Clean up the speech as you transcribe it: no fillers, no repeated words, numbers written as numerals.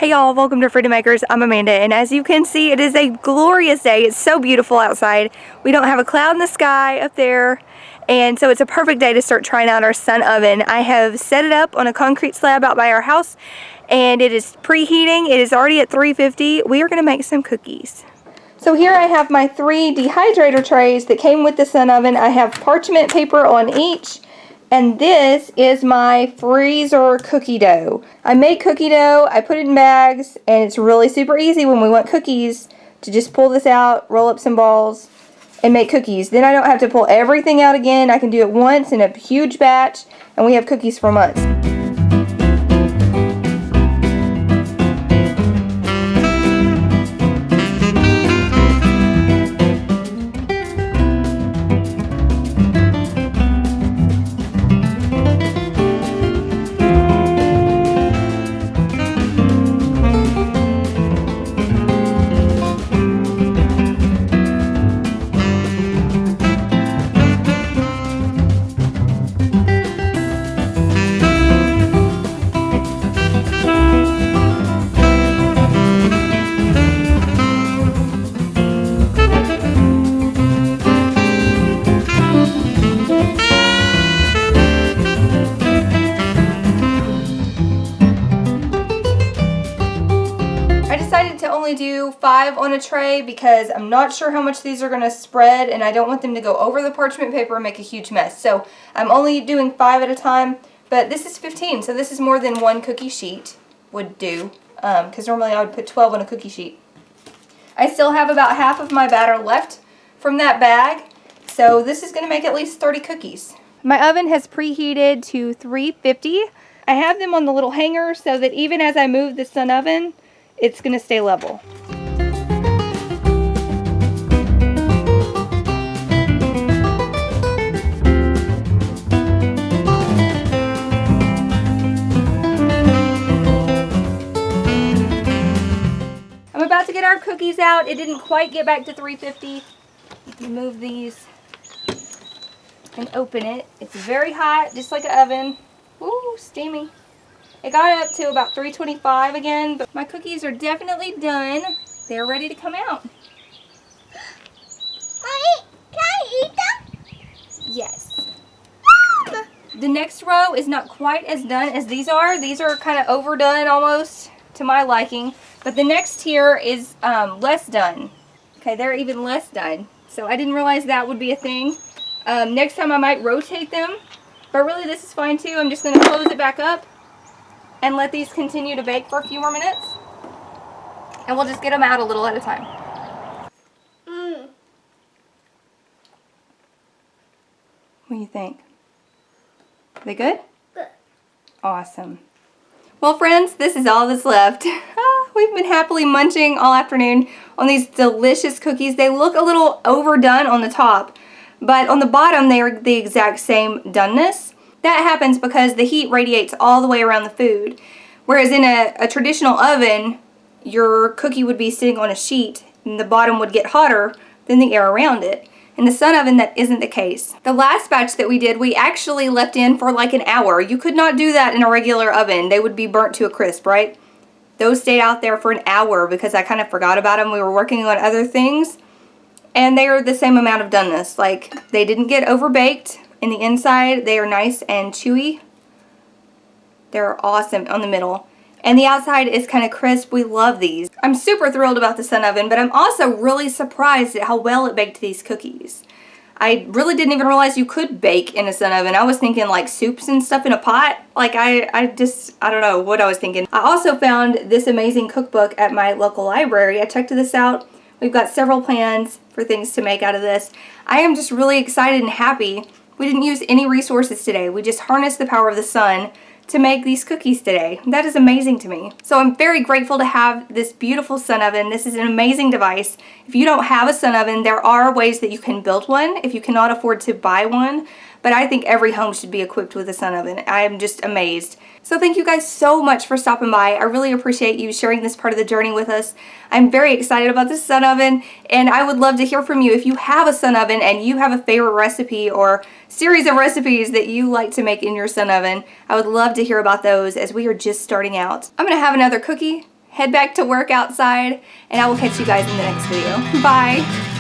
Hey y'all, welcome to Freedom Makers. I'm Amanda, and as you can see, it is a glorious day. It's so beautiful outside. We don't have a cloud in the sky up there, and so it's a perfect day to start trying out our sun oven. I have set it up on a concrete slab out by our house, and it is preheating. It is already at 350. We are going to make some cookies. So here I have my 3 dehydrator trays that came with the sun oven. I have parchment paper on each. And this is my freezer cookie dough. I make cookie dough, I put it in bags, and it's really super easy when we want cookies to just pull this out, roll up some balls, and make cookies. Then I don't have to pull everything out again. I can do it once in a huge batch, and we have cookies for months. To only do 5 on a tray because I'm not sure how much these are going to spread, and I don't want them to go over the parchment paper and make a huge mess. So I'm only doing 5 at a time, but this is 15, so this is more than 1 cookie sheet would do, because normally I would put 12 on a cookie sheet. I still have about half of my batter left from that bag, so this is going to make at least 30 cookies. My oven has preheated to 350. I have them on the little hanger so that even as I move the sun oven, it's going to stay level. I'm about to get our cookies out. It didn't quite get back to 350. You move these and open it. It's very hot, just like an oven. Ooh, steamy. It got up to about 325 again, but my cookies are definitely done. They're ready to come out. Can I eat them? Yes. The next row is not quite as done as these are. These are kind of overdone almost to my liking, but the next tier is less done. Okay, they're even less done. So I didn't realize that would be a thing. Next time I might rotate them, but really this is fine too. I'm just going to close it back up and let these continue to bake for a few more minutes. And we'll just get them out a little at a time. What do you think? Are they good? Good. Awesome. Well friends, this is all that's left. We've been happily munching all afternoon on these delicious cookies. They look a little overdone on the top, but on the bottom they are the exact same doneness. That happens because the heat radiates all the way around the food. Whereas in a traditional oven, your cookie would be sitting on a sheet and the bottom would get hotter than the air around it. In the sun oven, that isn't the case. The last batch that we did, we actually left in for like an hour. You could not do that in a regular oven. They would be burnt to a crisp, right? Those stayed out there for an hour because I kind of forgot about them. We were working on other things. And they are the same amount of doneness. Like, they didn't get overbaked. In the inside, they are nice and chewy. They're awesome on the middle. And the outside is kind of crisp. We love these. I'm super thrilled about the sun oven, but I'm also really surprised at how well it baked these cookies. I really didn't even realize you could bake in a sun oven. I was thinking like soups and stuff in a pot. Like I don't know what I was thinking. I also found this amazing cookbook at my local library. I checked this out. We've got several plans for things to make out of this. I am just really excited and happy. We didn't use any resources today. We just harnessed the power of the sun to make these cookies today. That is amazing to me. So I'm very grateful to have this beautiful sun oven. This is an amazing device. If you don't have a sun oven, there are ways that you can build one if you cannot afford to buy one. But I think every home should be equipped with a sun oven. I am just amazed. So thank you guys so much for stopping by. I really appreciate you sharing this part of the journey with us. I'm very excited about this sun oven, and I would love to hear from you. If you have a sun oven and you have a favorite recipe or series of recipes that you like to make in your sun oven, I would love to hear about those as we are just starting out. I'm going to have another cookie, head back to work outside, and I will catch you guys in the next video. Bye.